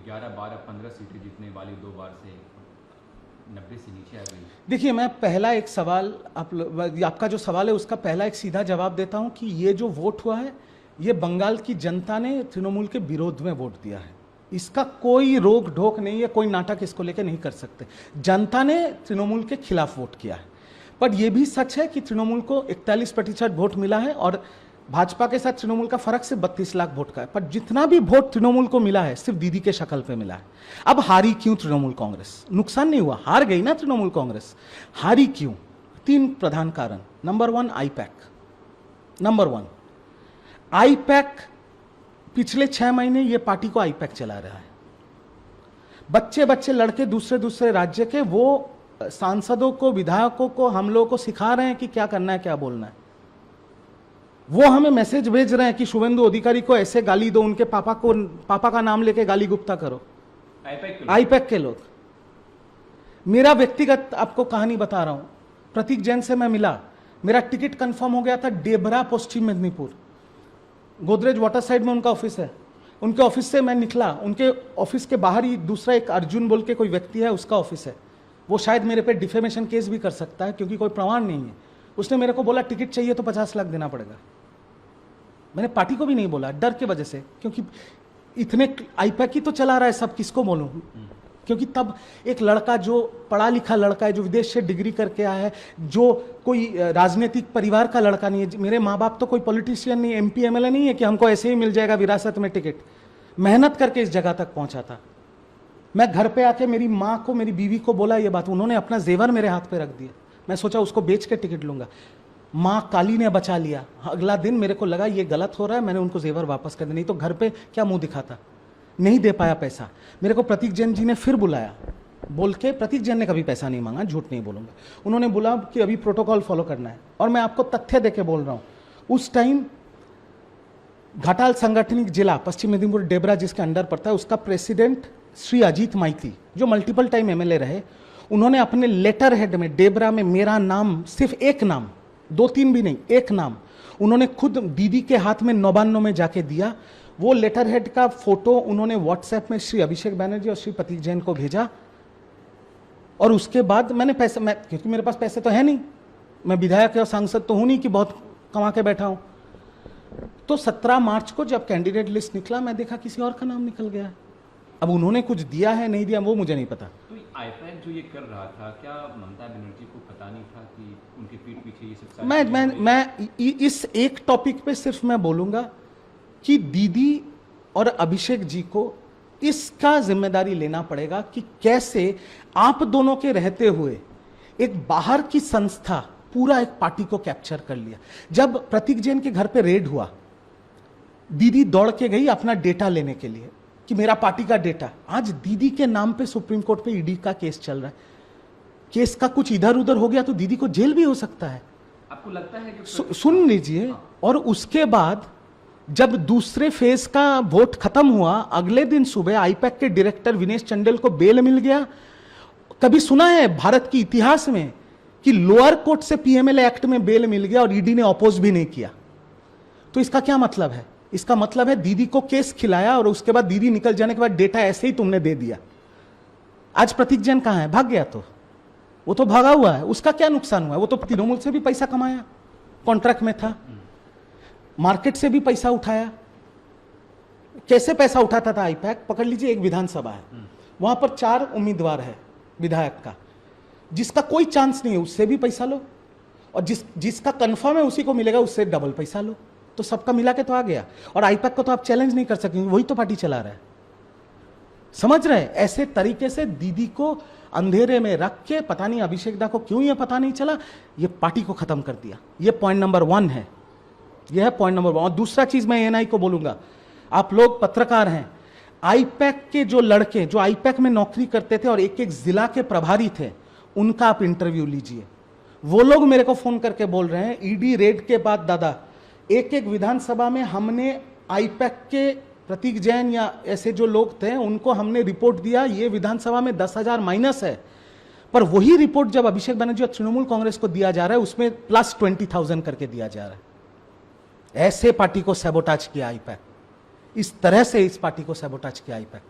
11, 12, 15 सीटें जीतने वाली 2 बार से 90 से नीचे आ गई। देखिए, मैं पहला एक सवाल आपका जो सवाल है उसका पहला एक सीधा जवाब देता हूं कि ये जो वोट हुआ है ये बंगाल की जनता ने तृणमूल के विरोध में वोट दिया है। इसका कोई रोक ढोक नहीं है, कोई नाटक इसको लेकर नहीं कर सकते। जनता ने तृणमूल के खिलाफ वोट किया है। पर यह भी सच है कि तृणमूल को 41% वोट मिला है और भाजपा के साथ तृणमूल का फर्क सिर्फ 32 लाख वोट का है। पर जितना भी वोट तृणमूल को मिला है सिर्फ दीदी के शक्ल पे मिला है। अब हारी क्यों तृणमूल कांग्रेस? नुकसान नहीं हुआ, हार गई ना तृणमूल कांग्रेस। हारी क्यों? 3 प्रधान कारण। Number 1 IUPAC. नंबर 1 आईपैक, पिछले 6 महीने ये पार्टी को आईपैक चला रहा है। बच्चे बच्चे लड़के दूसरे दूसरे राज्य के वो सांसदों को, विधायकों को, हम लोगों को सिखा रहे हैं कि क्या करना है, क्या बोलना है। वो हमें मैसेज भेज रहे हैं कि शुभेंदु अधिकारी को ऐसे गाली दो, उनके पापा का नाम लेके गाली गुप्ता करो। आईपैक के लोग। मेरा व्यक्तिगत आपको कहानी बता रहा हूं। प्रतीक जैन से मैं मिला, मेरा टिकट कंफर्म हो गया था डेबरा, पश्चिम मेदिनीपुर। गोदरेज वाटर साइड में उनका ऑफिस है। उनके ऑफिस से मैं निकला, उनके ऑफिस के बाहर ही दूसरा एक अर्जुन बोल के कोई व्यक्ति है, उसका ऑफिस है। वो शायद मेरे पे डिफेमेशन केस भी कर सकता है क्योंकि कोई प्रमाण नहीं है। उसने मेरे को बोला टिकट चाहिए तो 50 लाख देना पड़ेगा। मैंने पार्टी को भी नहीं बोला, डर के वजह से, क्योंकि इतने आईपैक ही तो चला रहा है सब, किसको बोलूं? क्योंकि तब एक लड़का जो पढ़ा लिखा लड़का है, जो विदेश से डिग्री करके आया है, जो कोई राजनीतिक परिवार का लड़का नहीं है। मेरे माँ बाप तो कोई पॉलिटिशियन नहीं, MP MLA नहीं है कि हमको ऐसे ही मिल जाएगा विरासत में टिकट। मेहनत करके इस जगह तक पहुंचा था। मैं घर पे आके मेरी माँ को, मेरी बीवी को बोला ये बात, उन्होंने अपना जेवर मेरे हाथ पे रख दिया। मैं सोचा उसको बेच के टिकट लूंगा। माँ काली ने बचा लिया। अगला दिन मेरे को लगा ये गलत हो रहा है, मैंने उनको जेवर वापस कर दिया, नहीं तो घर पे क्या मुंह दिखाता। नहीं दे पाया पैसा। मेरे को प्रतीक जैन जी ने फिर बुलाया, बोल के, प्रतीक जैन ने कभी पैसा नहीं मांगा, झूठ नहीं बोलूंगा। उन्होंने बोला कि अभी प्रोटोकॉल फॉलो करना है। और मैं आपको तथ्य देके बोल रहा हूं, उस टाइम घाटाल सांगठनिक जिला पश्चिम मेदिनीपुर डेबरा जिसके अंडर पड़ता है, उसका प्रेसिडेंट श्री अजीत माइती, जो मल्टीपल टाइम MLA रहे, उन्होंने अपने लेटर हेड में डेबरा में मेरा नाम, सिर्फ एक नाम, 2-3 भी नहीं, एक नाम उन्होंने खुद दीदी के हाथ में 99 में जाके दिया। वो लेटर हेड का फोटो उन्होंने व्हाट्सएप में श्री अभिषेक बैनर्जी और श्री प्रतीक जैन को भेजा। और उसके बाद मैंने पैसे, क्योंकि मेरे पास पैसे तो है नहीं, मैं विधायक और सांसद तो हूं नहीं कि बहुत कमा के बैठा हूं। तो 17 मार्च को जब कैंडिडेट लिस्ट निकला, मैं देखा किसी और का नाम निकल गया। अब उन्होंने कुछ दिया है नहीं दिया वो मुझे नहीं पता। तो आईपैक जो ये कर रहा था, क्या ममता बनर्जी को पता नहीं था कि उनके पीठ पीछे ये सब? मैं इस एक टॉपिक पे सिर्फ मैं बोलूंगा कि दीदी और अभिषेक जी को इसका जिम्मेदारी लेना पड़ेगा कि कैसे आप दोनों के रहते हुए एक बाहर की संस्था पूरा एक पार्टी को कैप्चर कर लिया। जब प्रतीक जैन के घर पे रेड हुआ, दीदी दौड़ के गई अपना डेटा लेने के लिए कि मेरा पार्टी का डेटा। आज दीदी के नाम पे सुप्रीम कोर्ट पे ED का केस चल रहा है। केस का कुछ इधर उधर हो गया तो दीदी को जेल भी हो सकता है। आपको लगता है कि सुन लीजिए। और उसके बाद जब दूसरे फेज का वोट खत्म हुआ, अगले दिन सुबह आईपैक के डायरेक्टर विनेश चंडेल को बेल मिल गया। कभी सुना है भारत के इतिहास में कि लोअर कोर्ट से PMLA एक्ट में बेल मिल गया और ED ने अपोज भी नहीं किया? तो इसका क्या मतलब है? इसका मतलब है दीदी को केस खिलाया और उसके बाद दीदी निकल जाने के बाद डेटा ऐसे ही तुमने दे दिया। आज प्रतीक जैन कहां है? भाग गया। तो वो तो भागा हुआ है, उसका क्या नुकसान हुआ है? वो तो तृणमूल से भी पैसा कमाया, कॉन्ट्रैक्ट में था, मार्केट से भी पैसा उठाया। कैसे पैसा उठाता था आईपैक? पकड़ लीजिए, एक विधानसभा है, वहां पर 4 उम्मीदवार है विधायक का, जिसका कोई चांस नहीं है उससे भी पैसा लो, और जिसका कंफर्म है उसी को मिलेगा, उससे डबल पैसा लो। तो सबका मिला के तो आ गया। और आईपैक को तो आप चैलेंज नहीं कर सकेंगे, वही तो पार्टी चला रहा है। समझ रहे हैं? ऐसे तरीके से दीदी को अंधेरे में रख के, पता नहीं अभिषेक दा को क्यों ये पता नहीं चला, ये पार्टी को खत्म कर दिया। ये पॉइंट नंबर 1 है। यह है पॉइंट नंबर 1। और दूसरा चीज मैं ANI को बोलूंगा, आप लोग पत्रकार हैं, आईपैक के जो लड़के जो आईपैक में नौकरी करते थे और एक एक जिला के प्रभारी थे, उनका आप इंटरव्यू लीजिए। वो लोग मेरे को फोन करके बोल रहे हैं ED रेड के बाद दादा एक एक विधानसभा में हमने आईपैक के प्रतीक जैन या ऐसे जो लोग थे उनको हमने रिपोर्ट दिया, ये विधानसभा में 10,000 माइनस है, पर वही रिपोर्ट जब अभिषेक बनर्जी और तृणमूल कांग्रेस को दिया जा रहा है उसमें प्लस 20,000 करके दिया जा रहा है। ऐसे पार्टी को सैबोटाज किया आईपैक, इस तरह से इस पार्टी को सैबोटाज किया आईपैक।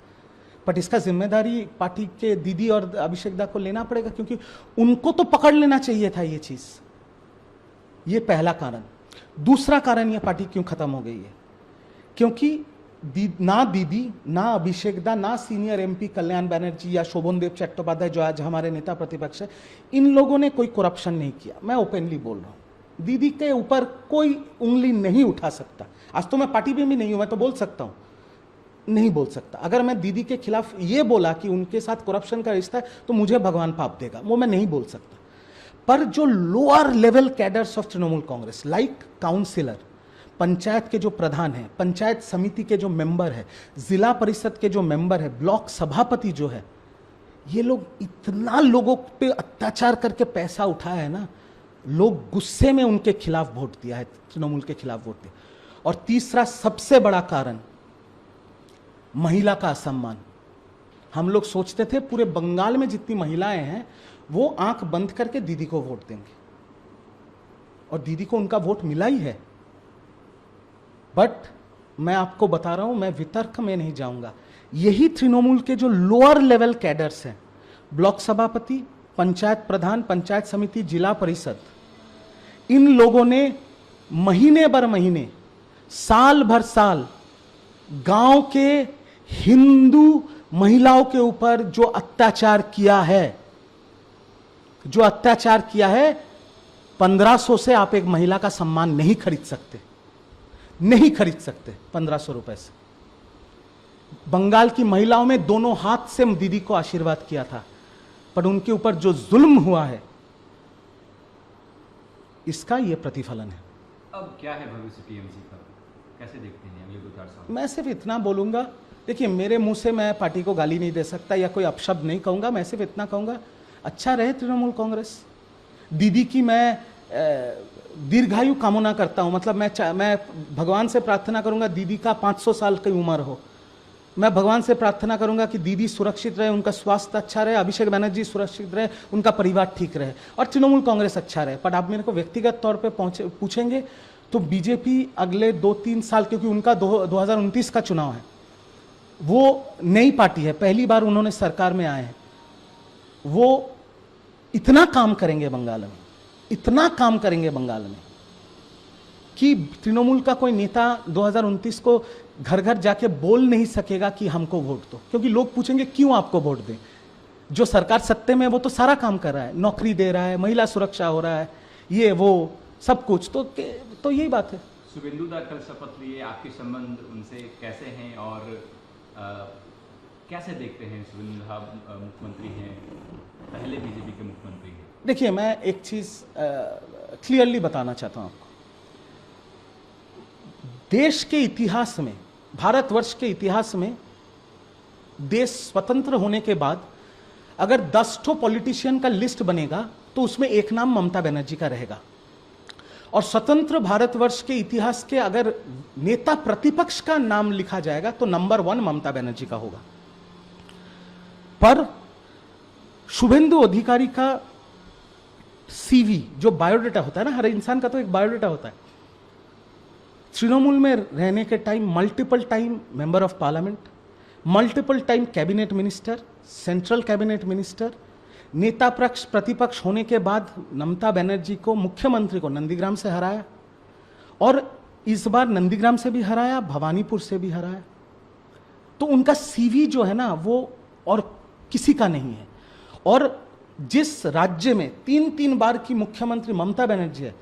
बट इसका जिम्मेदारी पार्टी के दीदी और अभिषेक दा को लेना पड़ेगा, क्योंकि उनको तो पकड़ लेना चाहिए था ये चीज। ये पहला कारण। दूसरा कारण ये पार्टी क्यों खत्म हो गई है, क्योंकि ना दीदी, ना अभिषेक दा, ना सीनियर एमपी कल्याण बनर्जी या शोभनदेव चट्टोपाध्याय जो आज हमारे नेता प्रतिपक्ष है, इन लोगों ने कोई करप्शन नहीं किया। मैं ओपनली बोल रहा हूं, दीदी के ऊपर कोई उंगली नहीं उठा सकता। आज तो मैं पार्टी में भी नहीं हूं, मैं तो बोल सकता हूं, नहीं बोल सकता। अगर मैं दीदी के खिलाफ ये बोला कि उनके साथ करप्शन का रिश्ता है तो मुझे भगवान पाप देगा, वो मैं नहीं बोल सकता। पर जो lower level cadres of Trinamool Congress, like councillor, panchayat के जो प्रधान है, पंचायत समिति के जो मेंबर है, जिला परिषद के जो मेंबर है, ब्लॉक सभापति जो है, ये लोग इतना लोगों पे अत्याचार करके पैसा उठाया है ना, लोग गुस्से में उनके खिलाफ वोट दिया है, तृणमूल के खिलाफ वोट दिया। और तीसरा सबसे बड़ा कारण, महिला का असम्मान। हम लोग सोचते थे पूरे बंगाल में जितनी महिलाएं हैं वो आंख बंद करके दीदी को वोट देंगे, और दीदी को उनका वोट मिला ही है। बट मैं आपको बता रहा हूं, मैं वितर्क में नहीं जाऊंगा, यही तृणमूल के जो लोअर लेवल कैडर्स हैं, ब्लॉक सभापति, पंचायत प्रधान, पंचायत समिति, जिला परिषद, इन लोगों ने महीने भर महीने, साल भर साल गांव के हिंदू महिलाओं के ऊपर जो अत्याचार किया है, 1500 से आप एक महिला का सम्मान नहीं खरीद सकते, नहीं खरीद सकते 1500 रुपए से। बंगाल की महिलाओं में दोनों हाथ से दीदी को आशीर्वाद किया था, पर उनके ऊपर जो जुल्म हुआ है, इसका यह प्रतिफलन है। अब क्या है भविष्य टीएमसी का, कैसे देखते हैं अगले 2-4 साल? मैं सिर्फ इतना बोलूंगा, देखिए मेरे मुंह से मैं पार्टी को गाली नहीं दे सकता या कोई अपशब्द नहीं कहूंगा, मैं सिर्फ इतना कहूंगा, अच्छा रहे तृणमूल कांग्रेस। दीदी की मैं दीर्घायु कामना करता हूं, मतलब मैं भगवान से प्रार्थना करूंगा दीदी का 500 साल की उम्र हो। मैं भगवान से प्रार्थना करूंगा कि दीदी सुरक्षित रहे, उनका स्वास्थ्य अच्छा रहे, अभिषेक बनर्जी सुरक्षित रहे, उनका परिवार ठीक रहे, और तृणमूल कांग्रेस अच्छा रहे। पर आप मेरे को व्यक्तिगत तौर पे पूछेंगे तो बीजेपी अगले 2-3 साल, क्योंकि उनका 2029 का चुनाव है, वो नई पार्टी है, पहली बार उन्होंने सरकार में आए हैं, वो इतना काम करेंगे बंगाल में, इतना काम करेंगे बंगाल में कि तृणमूल का कोई नेता 2029 को घर घर जाके बोल नहीं सकेगा कि हमको वोट दो, क्योंकि लोग पूछेंगे क्यों आपको वोट दें। जो सरकार सत्ते में वो तो सारा काम कर रहा है, नौकरी दे रहा है, महिला सुरक्षा हो रहा है, ये वो सब कुछ, तो यही बात है। शुभेंदु दा कल शपथ लिए, आपके संबंध उनसे कैसे हैं और कैसे देखते हैं? शुभेंदु दा मुख्यमंत्री हैं, पहले बीजेपी के मुख्यमंत्री हैं। देखिए मैं एक चीज क्लियरली बताना चाहता हूं आपको, देश के इतिहास में, भारतवर्ष के इतिहास में, देश स्वतंत्र होने के बाद अगर 10 ठो पॉलिटिशियन का लिस्ट बनेगा तो उसमें एक नाम ममता बनर्जी का रहेगा। और स्वतंत्र भारतवर्ष के इतिहास के अगर नेता प्रतिपक्ष का नाम लिखा जाएगा तो नंबर 1 ममता बनर्जी का होगा। पर शुभेंदु अधिकारी का सीवी, जो बायोडाटा होता है ना, हर इंसान का तो एक बायोडाटा होता है, तृणमूल में रहने के time multiple time member of parliament, multiple time cabinet minister, central cabinet minister, नेता पक्ष प्रतिपक्ष होने के बाद ममता बनर्जी को, मुख्यमंत्री को नंदीग्राम से हराया, और इस बार नंदीग्राम से भी हराया, भवानीपुर से भी हराया। तो उनका सीवी जो है ना वो और किसी का नहीं है। और जिस राज्य में 3-3 बार की मुख्यमंत्री ममता बनर्जी है,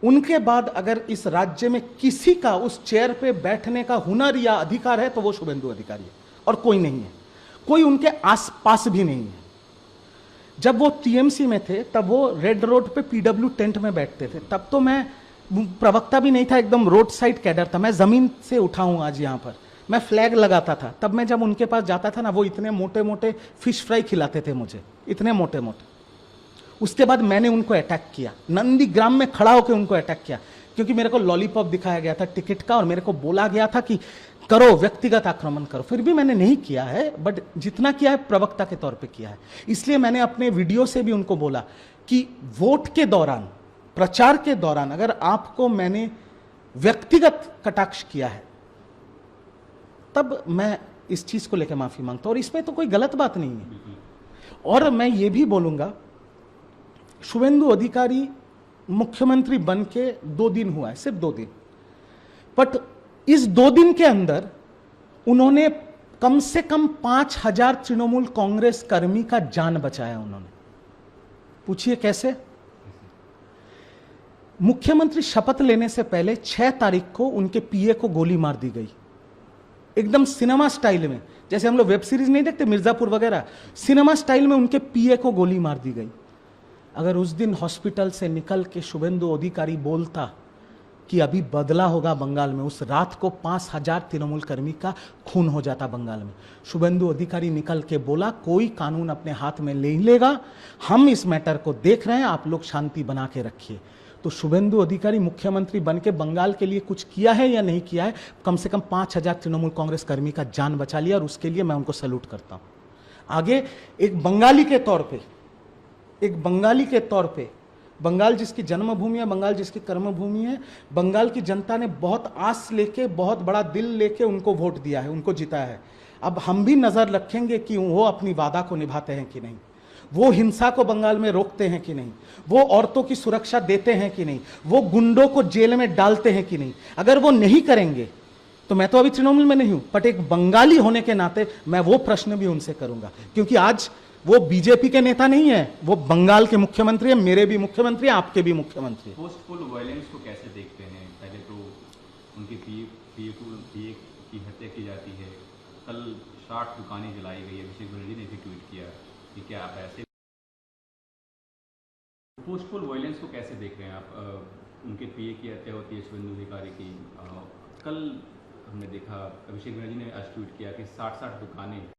उनके बाद अगर इस राज्य में किसी का उस चेयर पे बैठने का हुनर या अधिकार है तो वो शुभेंदु अधिकारी है, और कोई नहीं है, कोई उनके आसपास भी नहीं है। जब वो टीएमसी में थे तब वो रेड रोड पे पीडब्ल्यू टेंट में बैठते थे, तब तो मैं प्रवक्ता भी नहीं था, एकदम रोड साइड कैडर था, मैं जमीन से उठा हूं आज यहाँ पर, मैं फ्लैग लगाता था। तब मैं जब उनके पास जाता था ना, वो इतने मोटे मोटे फिश फ्राई खिलाते थे मुझे, इतने मोटे मोटे। उसके बाद मैंने उनको अटैक किया, नंदीग्राम में खड़ा होकर उनको अटैक किया, क्योंकि मेरे को लॉलीपॉप दिखाया गया था टिकट का, और मेरे को बोला गया था कि करो, व्यक्तिगत आक्रमण करो। फिर भी मैंने नहीं किया है, बट जितना किया है प्रवक्ता के तौर पे किया है। इसलिए मैंने अपने वीडियो से भी उनको बोला कि वोट के दौरान, प्रचार के दौरान अगर आपको मैंने व्यक्तिगत कटाक्ष किया है तब मैं इस चीज़ को लेकर माफ़ी मांगता हूँ, और इसमें तो कोई गलत बात नहीं है। बिल्कुल। और मैं ये भी बोलूँगा, शुभेंदु अधिकारी मुख्यमंत्री बन के 2 दिन हुआ है, सिर्फ 2 दिन, बट इस 2 दिन के अंदर उन्होंने कम से कम 5,000 तृणमूल कांग्रेस कर्मी का जान बचाया उन्होंने। पूछिए कैसे? मुख्यमंत्री शपथ लेने से पहले 6 तारीख को उनके पीए को गोली मार दी गई, एकदम सिनेमा स्टाइल में, जैसे हम लोग वेब सीरीज नहीं देखते मिर्जापुर वगैरह, सिनेमा स्टाइल में उनके पीए को गोली मार दी गई। अगर उस दिन हॉस्पिटल से निकल के शुभेंदु अधिकारी बोलता कि अभी बदला होगा बंगाल में, उस रात को 5,000 तृणमूल कर्मी का खून हो जाता बंगाल में। शुभेंदु अधिकारी निकल के बोला कोई कानून अपने हाथ में नहीं लेगा, हम इस मैटर को देख रहे हैं, आप लोग शांति बना के रखिए। तो शुभेंदु अधिकारी मुख्यमंत्री बन के बंगाल के लिए कुछ किया है या नहीं किया है? कम से कम 5,000 तृणमूल कांग्रेस कर्मी का जान बचा लिया, और उसके लिए मैं उनको सैल्यूट करता हूं। आगे एक बंगाली के तौर पे, बंगाल जिसकी जन्मभूमि है, बंगाल जिसकी कर्मभूमि है, बंगाल की जनता ने बहुत आस लेके, बहुत बड़ा दिल लेके उनको वोट दिया है, उनको जिताया है। अब हम भी नजर रखेंगे कि वो अपनी वादा को निभाते हैं कि नहीं, वो हिंसा को बंगाल में रोकते हैं कि नहीं, वो औरतों की सुरक्षा देते हैं कि नहीं, वो गुंडों को जेल में डालते हैं कि नहीं। अगर वो नहीं करेंगे तो मैं तो अभी तृणमूल में नहीं हूं, बट एक बंगाली होने के नाते मैं वो प्रश्न भी उनसे करूंगा, क्योंकि आज वो बीजेपी के नेता नहीं है, वो बंगाल के मुख्यमंत्री है, मेरे भी मुख्यमंत्री है, आपके भी मुख्यमंत्री है। पोस्टफुल वायलेंस को कैसे देखते हैं? पहले तो उनके पीए की हत्या की जाती है, कल 60 दुकानें जलाई गई है, अभिषेक बनर्जी ने भी ट्वीट किया कि क्या आप ऐसे पोस्टफुल वायलेंस को कैसे देख रहे हैं आप? उनके पीए की हत्या होती है शुभेंदु अधिकारी की, कल हमने देखा अभिषेक बनर्जी ने आज ट्वीट किया कि 60 दुकानें